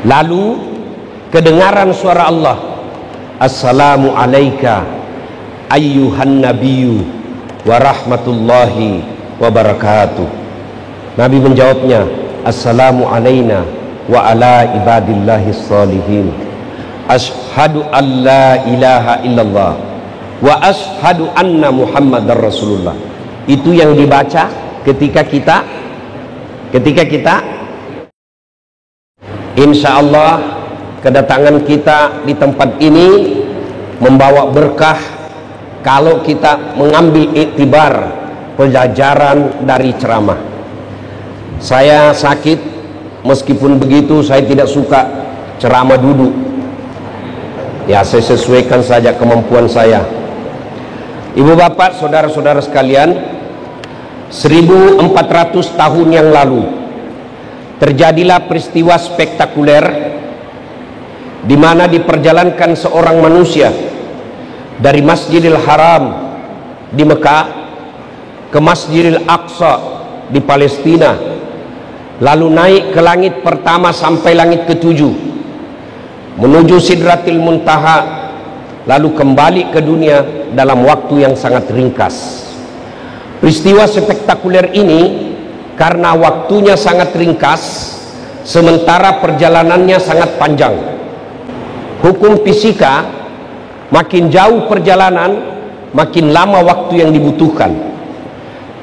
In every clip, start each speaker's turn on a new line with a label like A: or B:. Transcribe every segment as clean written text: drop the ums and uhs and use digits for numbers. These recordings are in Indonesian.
A: Lalu kedengaran suara Allah, assalamu alayka ayyuhan nabiyyu wa rahmatullahi wa barakatuh. Nabi menjawabnya, assalamu alayna wa ala ibadillahis salihin, ashhadu an la ilaha illallah wa ashhadu anna muhammadar rasulullah. Itu yang dibaca ketika kita insya Allah kedatangan kita di tempat ini membawa berkah kalau kita mengambil iktibar pelajaran dari ceramah. Saya sakit, meskipun begitu saya tidak suka ceramah duduk. Ya, saya sesuaikan saja kemampuan saya. Ibu bapak, saudara-saudara sekalian, 1400 tahun yang lalu terjadilah peristiwa spektakuler di mana diperjalankan seorang manusia dari Masjidil Haram di Mekah ke Masjidil Aqsa di Palestina, lalu naik ke langit pertama sampai langit ketujuh, menuju Sidratil Muntaha, lalu kembali ke dunia dalam waktu yang sangat ringkas. Peristiwa spektakuler ini karena waktunya sangat ringkas, sementara perjalanannya sangat panjang. Hukum fisika, makin jauh perjalanan, makin lama waktu yang dibutuhkan.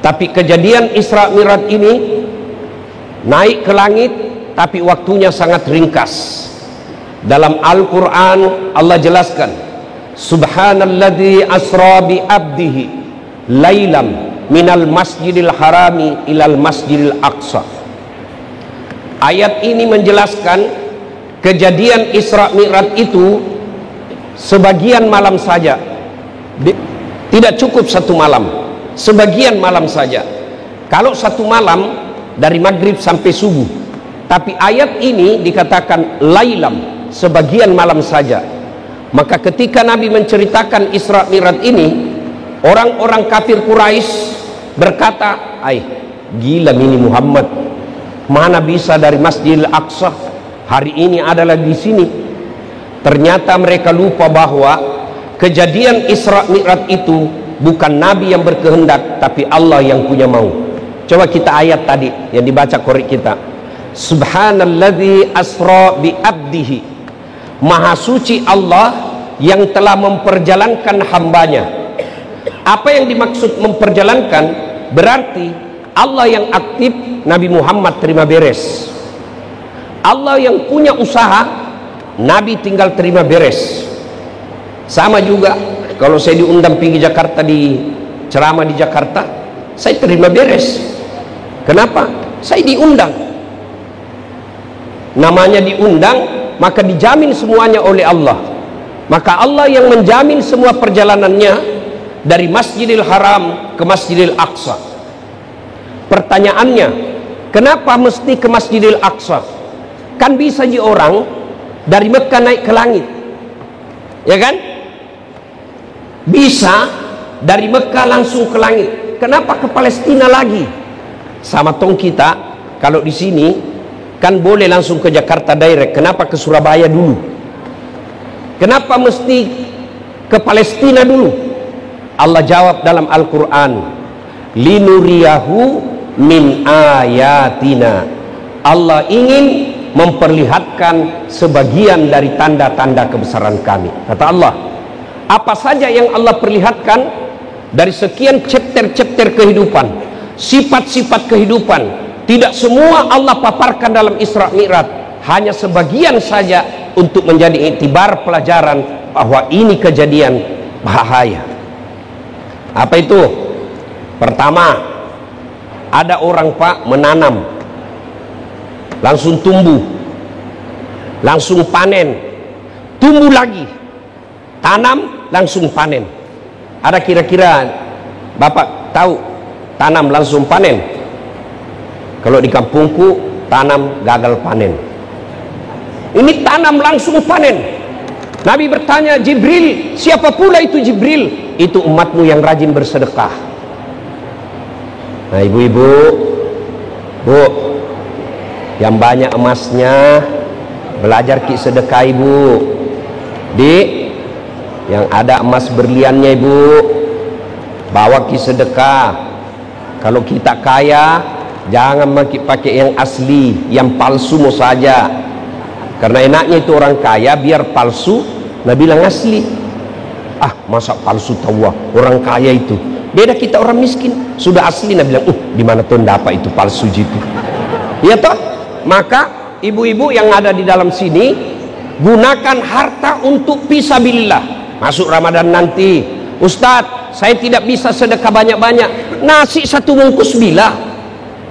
A: Tapi kejadian Isra Mi'raj ini, naik ke langit, tapi waktunya sangat ringkas. Dalam Al-Quran Allah jelaskan, subhanalladzi asra bi abdihi lailam minal masjidil harami ilal masjidil aqsa. Ayat ini menjelaskan kejadian Isra Mi'raj itu sebagian malam saja, tidak cukup satu malam, sebagian malam saja. Kalau satu malam dari maghrib sampai subuh, tapi ayat ini dikatakan lailam, sebagian malam saja. Maka ketika Nabi menceritakan Isra Mi'raj ini, orang-orang kafir Quraisy berkata, gila ini Muhammad, mana bisa dari Masjidil Aqsa, hari ini adalah di sini. Ternyata mereka lupa bahwa kejadian Isra Mi'raj itu bukan Nabi yang berkehendak, tapi Allah yang punya mau. Coba kita ayat tadi yang dibaca korek kita, subhanalladzi asra bi abdihi, maha suci Allah yang telah memperjalankan hambanya. Apa yang dimaksud memperjalankan? Berarti Allah yang aktif, Nabi Muhammad terima beres. Allah yang punya usaha, Nabi tinggal terima beres. Sama juga kalau saya diundang pergi Jakarta, di ceramah di Jakarta, saya terima beres. Kenapa? Saya diundang. Namanya diundang, maka dijamin semuanya oleh Allah. Maka Allah yang menjamin semua perjalanannya dari Masjidil Haram ke Masjidil Aqsa. Pertanyaannya, kenapa mesti ke Masjidil Aqsa? Kan bisa aja orang dari Mekah naik ke langit, ya kan? Bisa dari Mekah langsung ke langit. Kenapa ke Palestina lagi? Sama tong kita, kalau di sini kan boleh langsung ke Jakarta direct. Kenapa ke Surabaya dulu? Kenapa mesti ke Palestina dulu? Allah jawab dalam Al-Quran, linuriyahu min ayatina. Allah ingin memperlihatkan sebagian dari tanda-tanda kebesaran kami. Kata Allah, apa saja yang Allah perlihatkan dari sekian chapter-chapter kehidupan, sifat-sifat kehidupan, tidak semua Allah paparkan dalam Isra Mi'raj, hanya sebagian saja untuk menjadi iktibar pelajaran bahwa ini kejadian bahaya. Apa itu? Pertama, ada orang Pak menanam, langsung tumbuh, langsung panen, tumbuh lagi, tanam, langsung panen. Ada kira-kira Bapak tahu tanam langsung panen? Kalau di kampungku tanam gagal panen. Ini tanam langsung panen. Nabi bertanya, Jibril, siapa pula itu Jibril? Itu umatmu yang rajin bersedekah. Nah ibu-ibu, bu, yang banyak emasnya, Belajar ki sedekah ibu. Dik, yang ada emas berliannya ibu, bawa ki sedekah. Kalau kita kaya, jangan pakai yang asli, yang palsu mau saja. Karena enaknya itu orang kaya biar palsu, nah bilang asli. Ah, masa palsu tahu orang kaya itu. Beda kita orang miskin, sudah asli nah bilang, di mana tuh dapat itu palsu gitu. Iya toh? Maka ibu-ibu yang ada di dalam sini, gunakan harta untuk fisabilillah. Masuk Ramadan nanti, Ustadz, saya tidak bisa sedekah banyak-banyak. Nasi satu bungkus bila,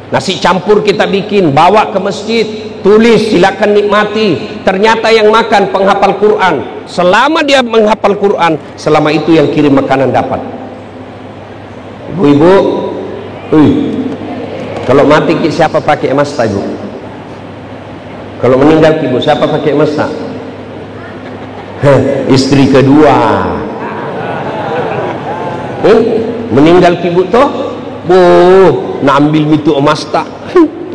A: nasi campur kita bikin, bawa ke masjid, tulis silakan nikmati. Ternyata yang makan penghafal Quran. Selama dia menghafal Quran, selama itu yang kirim makanan dapat. Ibu-ibu, kalau mati siapa pakai emas ibu? Kalau meninggal ibu siapa pakai emas? Istri kedua. Meninggal ibu toh, nak ambil mitu emas tak,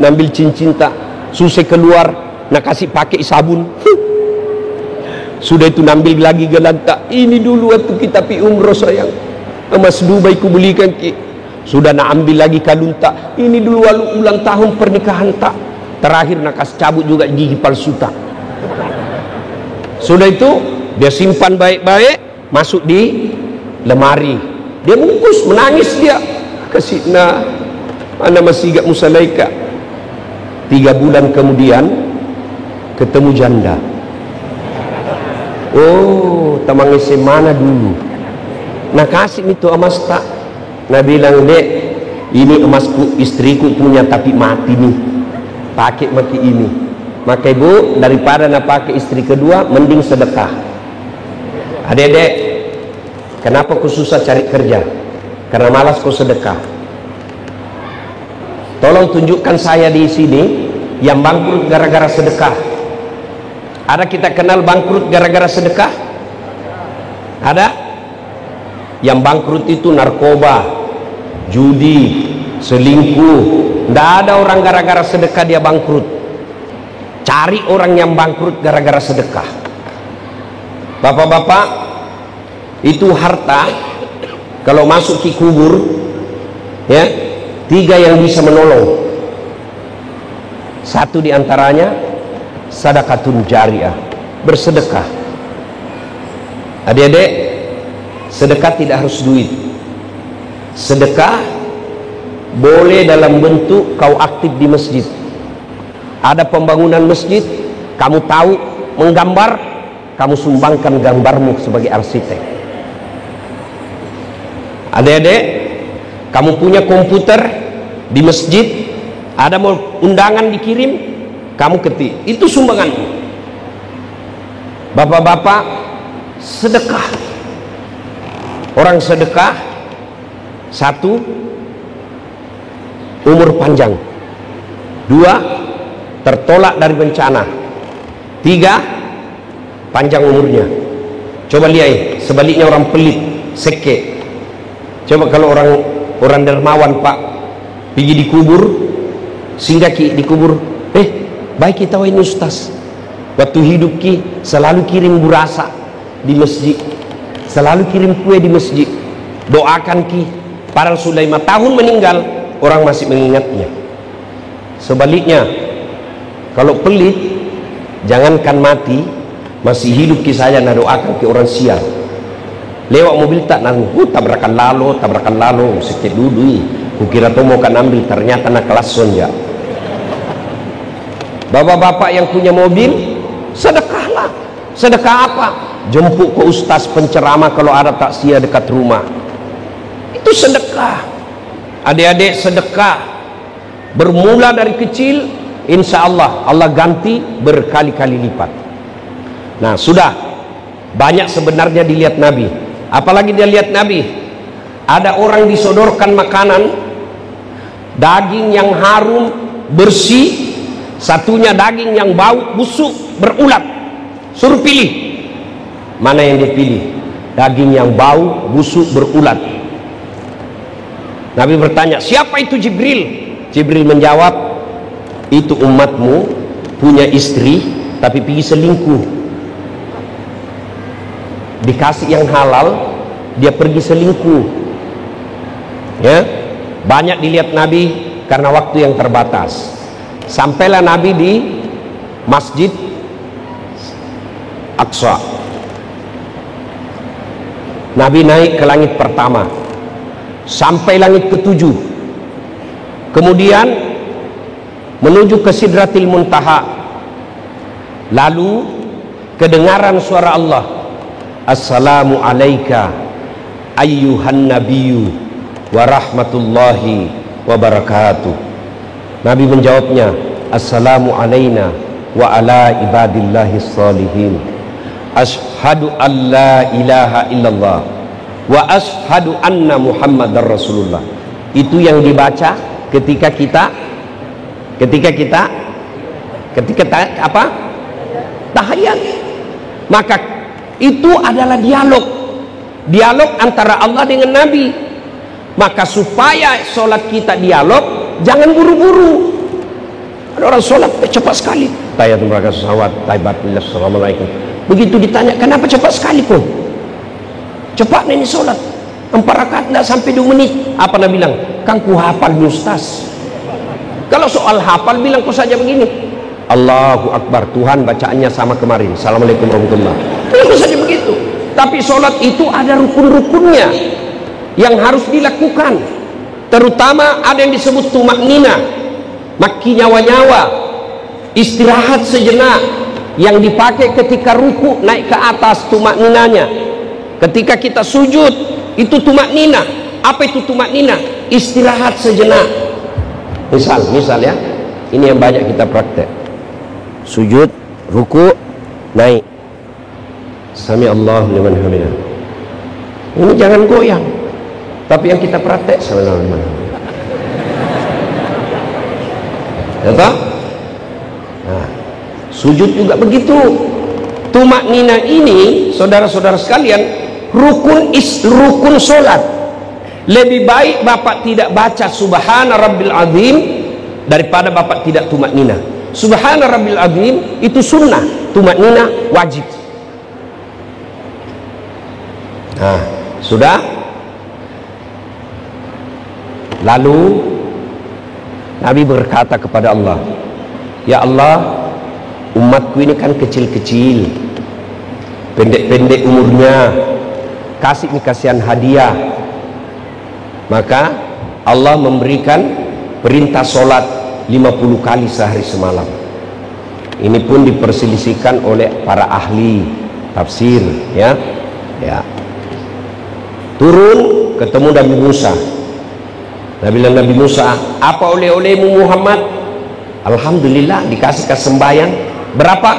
A: nak ambil cincin tak, susah keluar, nak kasih pakai sabun. Sudah itu nambil lagi gelang tak. Ini dulu waktu kita pi umroh sayang, emas Dubai ku belikan ki. Sudah nak ambil lagi kalung tak. Ini dulu ulang tahun pernikahan tak. Terakhir nak kasih cabut juga gigi palsu tak. Sudah itu dia simpan baik-baik, masuk di lemari. Dia bungkus, menangis dia. Kasihna, ana masih gak musalaika. 3 bulan kemudian ketemu janda. Oh, tamangisi mana dulu? Nah kasih itu emas tak. Nah bilang, dek, ini emasku, istriku punya tapi mati nih. Pakai ini. Maka ibu, daripada nak pakai istri kedua, mending sedekah. Adek-dek, kenapa kau susah cari kerja? Karena malas kau sedekah. Tolong tunjukkan saya di sini yang bangkrut gara-gara sedekah. Ada kita kenal bangkrut gara-gara sedekah? Ada? Yang bangkrut itu narkoba, judi, selingkuh. Tidak ada orang gara-gara sedekah dia bangkrut. Cari orang yang bangkrut gara-gara sedekah. Bapak-bapak, itu harta kalau masuk ke kubur, ya, 3 yang bisa menolong. Satu diantaranya sadaqatun jariyah, bersedekah. Adik-adik, sedekah tidak harus duit. Sedekah boleh dalam bentuk kau aktif di masjid. Ada pembangunan masjid, kamu tahu menggambar, kamu sumbangkan gambarmu sebagai arsitek. Adik-adik, kamu punya komputer di masjid, ada mau undangan dikirim, kamu ketik, itu sumbanganmu. Bapak-bapak, sedekah. Orang sedekah, 1, umur panjang. 2, tertolak dari bencana. 3, panjang umurnya. Coba lihat, sebaliknya orang pelit, seke. Coba kalau orang dermawan pak, pergi dikubur, singgah ki dikubur, baik kita ini ustaz, waktu hidup ki selalu kirim burasa di masjid, selalu kirim kue di masjid, doakan ki. Padahal sudah 5 tahun meninggal, orang masih mengingatnya. Sebaliknya, kalau pelit, jangankan mati, masih hidup ki saja nak doakan ki orang sial. Lewat mobil tak nang, tabrakan lalu, sikit dulu. Kukira tu mau kan ambil, ternyata nak kelas sonja. Bapak-bapak yang punya mobil, sedekahlah. Sedekah apa? Jemput ke ustaz penceramah kalau ada takziah dekat rumah. Itu sedekah. Adik-adik, sedekah bermula dari kecil, insya Allah Allah ganti berkali-kali lipat. Nah sudah banyak sebenarnya dilihat Nabi. Apalagi dia lihat Nabi, ada orang disodorkan makanan, daging yang harum bersih, satunya daging yang bau busuk berulat. Suruh pilih, mana yang dia pilih? Daging yang bau busuk berulat. Nabi bertanya, siapa itu Jibril? Jibril menjawab, itu umatmu punya istri tapi pergi selingkuh. Dikasih yang halal, dia pergi selingkuh. Ya, banyak dilihat Nabi karena waktu yang terbatas. Sampailah Nabi di Masjid Aqsa. Nabi naik ke langit pertama sampai langit ketujuh, kemudian menuju ke Sidratil Muntaha. Lalu kedengaran suara Allah, assalamu alayka ayyuhan nabiyyu wa rahmatullahi wa barakatuh. Nabi menjawabnya, assalamu alayna wa ala ibadillahis salihin, ashhadu an la ilaha illallah wa ashhadu anna muhammadar rasulullah. Itu yang dibaca ketika apa? Tahiyat. Maka itu adalah dialog antara Allah dengan Nabi. Maka supaya sholat kita dialog, jangan buru-buru. Ada orang sholat cepat sekali, tahiyatul barakatuh salawat taibat billah assalamualaikum. Begitu ditanya, kenapa cepat sekali pun? Cepat ini sholat 4 rakaat tidak sampai 2 menit. Apa Nabi bilang? Kan ku hafal Ustaz. Kalau soal hafal bilang ku saja begini, Allahu Akbar, Tuhan bacaannya sama kemarin, assalamualaikum warahmatullahi wabarakatuh. Bilang ku saja begitu. Tapi sholat itu ada rukun-rukunnya yang harus dilakukan. Terutama ada yang disebut tumaknina, maki nyawa-nyawa, istirahat sejenak, yang dipakai ketika ruku naik ke atas tumakninanya. Ketika kita sujud itu tumaknina. Apa itu tumaknina? Istirahat sejenak. Misal ya, ini yang banyak kita praktek. Sujud, ruku, naik, sami Allahu liman hamidah. Ini jangan goyang. Tapi yang kita praktek sami Allahu liman hamidah. Ya tak? Nah, sujud juga begitu. Tumaknina ini, saudara-saudara sekalian, rukun sholat. Lebih baik bapak tidak baca subhana rabbil azim daripada bapak tidak tumaknina. Subhana rabbil azim itu sunnah, tumaknina wajib. Nah, sudah. Lalu Nabi berkata kepada Allah, ya Allah, umatku ini kan kecil-kecil, pendek-pendek umurnya, kasihan hadiah. Maka Allah memberikan perintah sholat 50 kali sehari semalam. Ini pun diperselisihkan oleh para ahli tafsir, ya. Turun ketemu Nabi Musa. Nabi bilang, Nabi Musa, apa oleh-olehmu Muhammad? Alhamdulillah dikasih sembahyang berapa?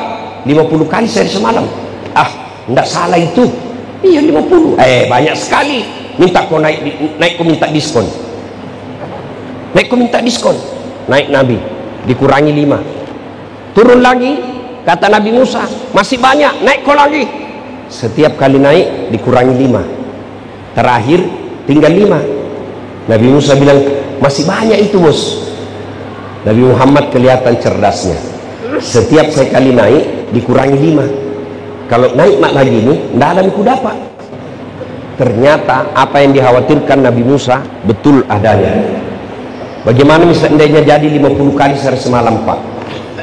A: 50 kali sehari semalam. Ah, enggak salah itu. Iya 50. Banyak sekali. Minta kau naik kau minta diskon. Naik kau minta diskon. Naik Nabi, dikurangi 5. Turun lagi, kata Nabi Musa, masih banyak, naik kau lagi. Setiap kali naik dikurangi 5. Terakhir tinggal 5. Nabi Musa bilang, masih banyak itu bos. Nabi Muhammad kelihatan cerdasnya. Setiap sekali naik dikurangi 5. Kalau naik lagi ini, tidak ada yang ku dapat. Ternyata apa yang dikhawatirkan Nabi Musa betul adanya. Bagaimana misalnya jadi 50 kali sehari semalam Pak?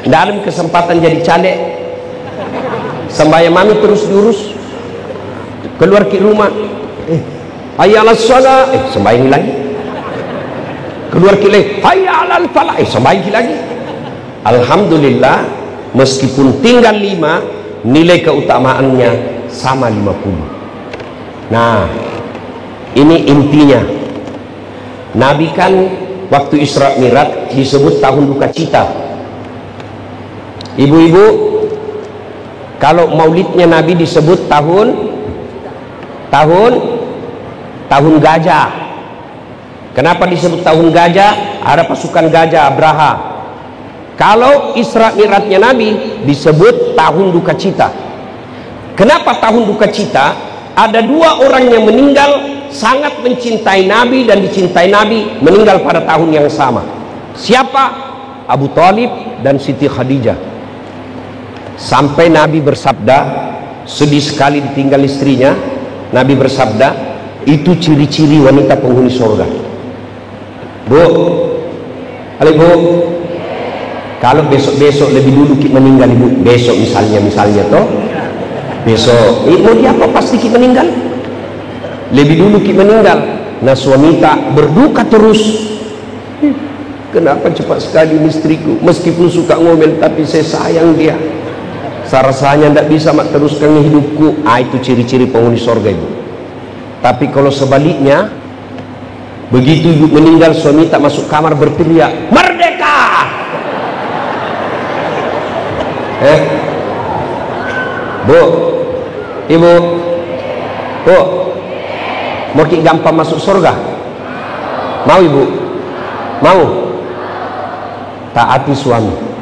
A: Tidak ada kesempatan jadi caleg. Sembahyang mami terus diurus. Keluar ke rumah, hayya 'alas shalah, sembahyang lagi. Keluar ke lagi, hayya 'alal falah, sembahyang lagi. Alhamdulillah, meskipun tinggal 5, nilai keutamaannya sama 50. Nah, ini intinya. Nabi kan waktu Isra Mi'raj disebut tahun duka cita. Ibu-ibu, kalau maulidnya Nabi disebut tahun gajah. Kenapa disebut tahun gajah? Ada pasukan gajah Abraha. Kalau Isra Mi'rajnya Nabi disebut tahun duka cita. Kenapa tahun duka cita? Ada 2 orang yang meninggal sangat mencintai Nabi dan dicintai Nabi, meninggal pada tahun yang sama. Siapa? Abu Talib dan Siti Khadijah. Sampai Nabi bersabda, sedih sekali ditinggal istrinya. Nabi bersabda, itu ciri-ciri wanita penghuni surga. Bu, halo Bu, kalau besok-besok lebih dulu kita meninggal Ibu, besok misalnya toh, besok mau diapa pasti kita meninggal, lebih dulu kita meninggal. Nah suami tak berduka terus, kenapa cepat sekali istriku, meskipun suka ngomel tapi saya sayang dia, rasanya tidak bisa mak teruskan hidupku. Itu ciri-ciri penghuni surga Ibu. Tapi kalau sebaliknya, begitu ibu meninggal suami tak masuk kamar berteriak merdeka. Bu, ibu, bu, mau ki gampang masuk surga? Mau ibu? Mau? Taati suami.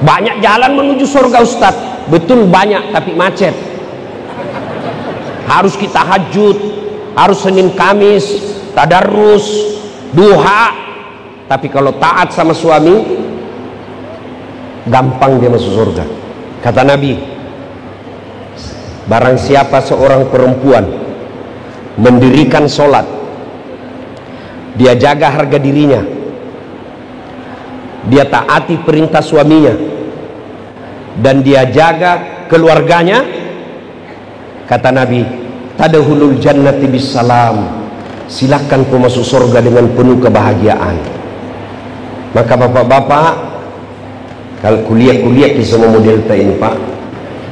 A: Banyak jalan menuju surga Ustadz, betul banyak, tapi macet. Harus kita tahajud, harus Senin Kamis, tadarus, duha. Tapi kalau taat sama suami, gampang dia masuk surga. Kata Nabi, barang siapa seorang perempuan mendirikan sholat, dia jaga harga dirinya, dia taati perintah suaminya, dan dia jaga keluarganya, kata Nabi, tadkhulul jannati bisalam, silakan kau masuk surga dengan penuh kebahagiaan. Maka bapak-bapak, kalau kuliah kisah model ini Pak,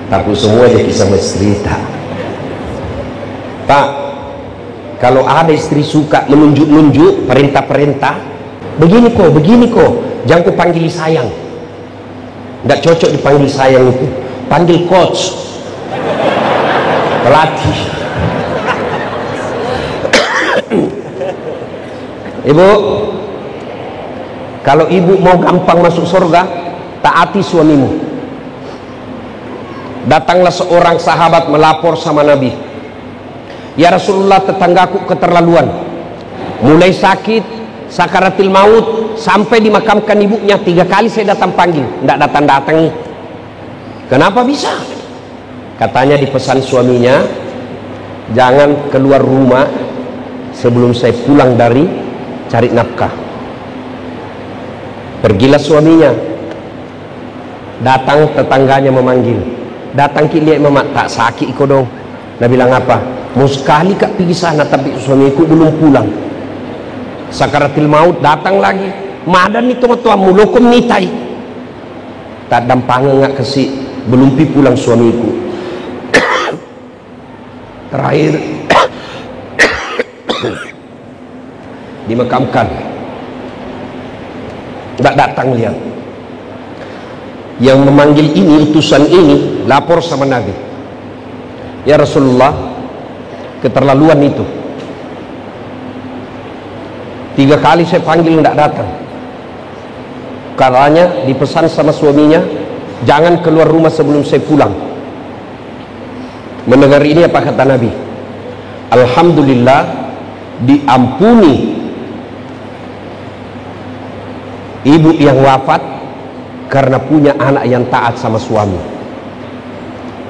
A: takut semua aja kisah cerita. Pak, kalau ada istri suka menunjuk-nunjuk perintah-perintah, begini kok, jangan kau panggil sayang, nggak cocok dipanggil sayang itu, panggil coach, pelatih. Ibu, kalau ibu mau gampang masuk surga, taati suamimu. Datanglah seorang sahabat melapor sama Nabi, ya Rasulullah, tetanggaku keterlaluan, mulai sakit sakaratil maut sampai dimakamkan ibunya, 3 kali saya datang panggil, tidak datang nih. Kenapa bisa? Katanya dipesan suaminya, jangan keluar rumah sebelum saya pulang dari cari nafkah. Pergilah suaminya, datang tetangganya memanggil, datang ki lihat mama tak sakit iko dong. Dia bilang apa? Mau sekali kak pergi sana tapi suamiku belum pulang. Sakaratil maut datang lagi, madan itu matua mulukum nitai. Tak dampangan ngak kesi, belum pi pulang suamiku. Terakhir dimakamkan, tidak datang lihat. Yang memanggil ini, utusan ini, lapor sama Nabi, ya Rasulullah, keterlaluan itu, 3 kali saya panggil tidak datang. Katanya dipesan sama suaminya, jangan keluar rumah sebelum saya pulang. Mendengar ini apa kata Nabi? Alhamdulillah, diampuni ibu yang wafat karena punya anak yang taat sama suami.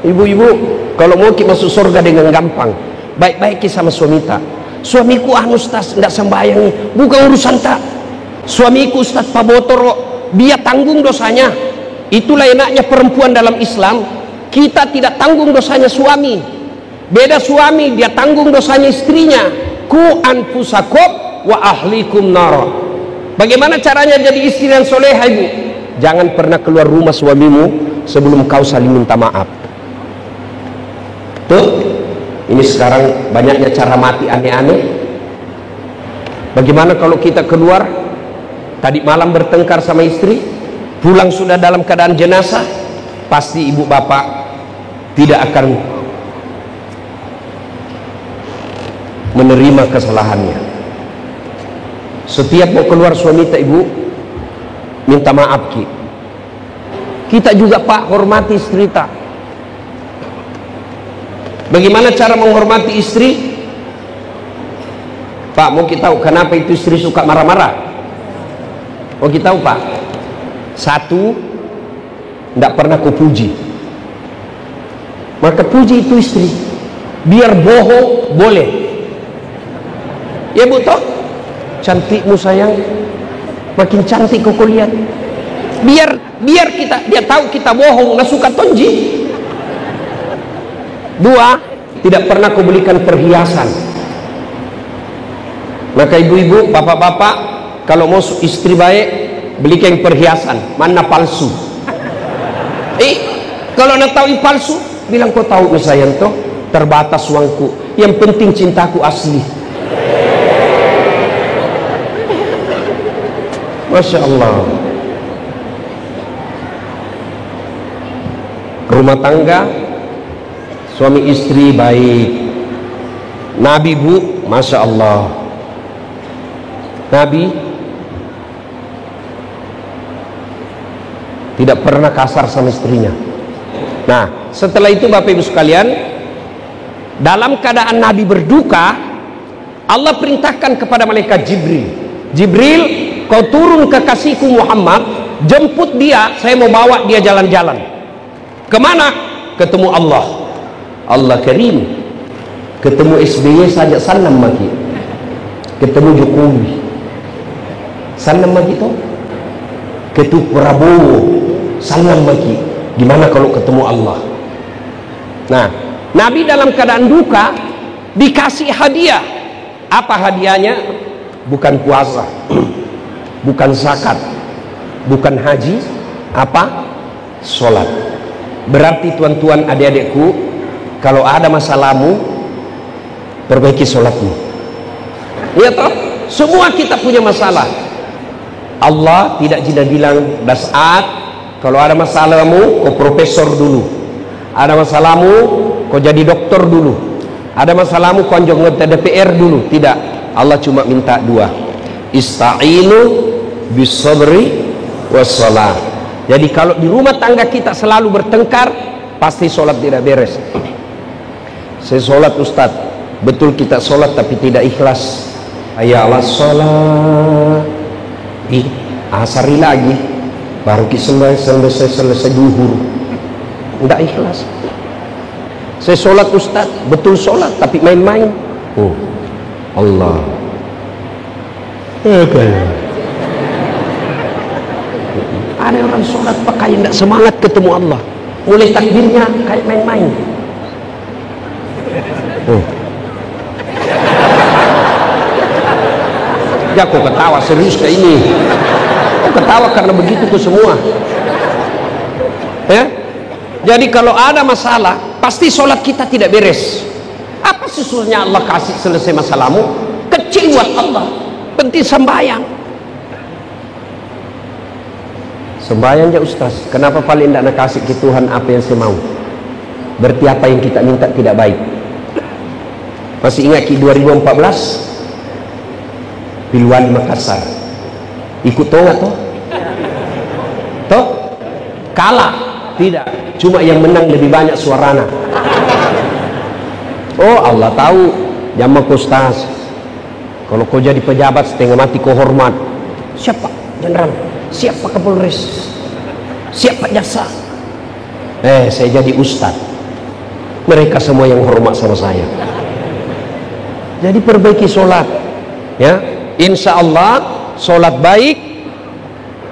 A: Ibu-ibu, kalau mau kita masuk surga dengan gampang, baik-baik sama suami tak. Suamiku Ustaz tidak sembahyang, bukan urusan tak. Suamiku Ustaz Pabotoro, dia tanggung dosanya. Itulah enaknya perempuan dalam Islam. Kita tidak tanggung dosanya suami, beda suami dia tanggung dosanya istrinya. Ku anfusakum wa ahlikum nar. Bagaimana caranya jadi istri yang solehah ibu? Jangan pernah keluar rumah suamimu sebelum kau saling minta maaf. Tuh, ini sekarang banyaknya cara mati aneh-aneh. Bagaimana kalau kita keluar tadi malam bertengkar sama istri, pulang sudah dalam keadaan jenazah? Pasti ibu bapak tidak akan menerima kesalahannya. Setiap mau keluar suami tak ibu minta maaf kita juga Pak hormati istri tak. Bagaimana cara menghormati istri? Pak, mau kita tahu kenapa itu istri suka marah-marah? Mau kita tahu Pak? 1, tidak pernah kau puji. Maka puji itu istri. Biar bohong boleh. Ya bu toh, cantikmu sayang, makin cantik kau lihat. Biar dia tahu kita bohong, nggak suka tonji. Dua, tidak pernah kau belikan perhiasan. Maka ibu-ibu, bapak-bapak, kalau mau istri baik, belikan perhiasan, mana palsu. Kalau nak tahu palsu, bilang kau tahu sayang toh, terbatas uangku, yang penting cintaku asli. Masya Allah. Rumah tangga suami istri baik. Nabi bu, Masya Allah, Nabi tidak pernah kasar sama istrinya. Nah, setelah itu Bapak Ibu sekalian, dalam keadaan Nabi berduka, Allah perintahkan kepada malaikat Jibril, Jibril, kau turun ke kasihku Muhammad, jemput dia, saya mau bawa dia jalan-jalan. Kemana? Ketemu Allah. Allah Karim. Ketemu SBY saja salam lagi. Ketemu Jokowi salam lagi toh. Ketemu Prabowo salam lagi. Gimana kalau ketemu Allah? Nah, Nabi dalam keadaan duka dikasih hadiah. Apa hadiahnya? Bukan puasa, bukan zakat, bukan haji, apa? Sholat. Berarti tuan-tuan adik-adikku, kalau ada masalahmu, perbaiki sholatmu. Iya toh? Semua kita punya masalah. Allah tidak bilang dasat, kalau ada masalahmu, kau profesor dulu. Ada masalahmu, kau jadi dokter dulu. Ada masalahmu, kau anggota DPR dulu. Tidak. Allah cuma minta dua. Ista'inu bisabri wassalah. Jadi kalau di rumah tangga kita selalu bertengkar, pasti sholat tidak beres. Saya sholat Ustadz, betul kita sholat tapi tidak ikhlas. Ayalah sholat, asari lagi, baru selesai duhur, tidak ikhlas. Saya sholat Ustadz, betul sholat tapi main-main. Oh Allah, ada orang sholat pakai tidak semangat ketemu Allah, mulai takbirnya kayak main-main. Ya kok ketawa serius kayak ini? Kok ketawa karena begitu kok semua? Ya? Jadi kalau ada masalah, pasti sholat kita tidak beres. Apa susahnya Allah kasih selesai masalahmu? Kecil buat Allah, penting sembahyang. Sembahyang ya Ustaz, kenapa paling tidak nak kasih ke Tuhan apa yang saya mau? Berarti apa yang kita minta tidak baik. Masih ingat Ki 2014? Pilwali Makassar, ikut toh nggak toh? Toh? Kalah? Tidak, cuma yang menang lebih banyak suaranya. Oh Allah tahu, jamak Ustaz, kalau kau jadi pejabat setengah mati kau hormat. Siapa jenderal? Siapa Kapolres? Siapa jaksa? Saya jadi ustaz, mereka semua yang hormat sama saya. Jadi perbaiki sholat, ya. Insya Allah sholat baik,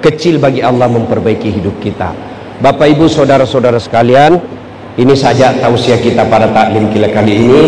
A: kecil bagi Allah memperbaiki hidup kita. Bapak Ibu saudara-saudara sekalian, ini saja tausiah kita pada taklim kita kali ini.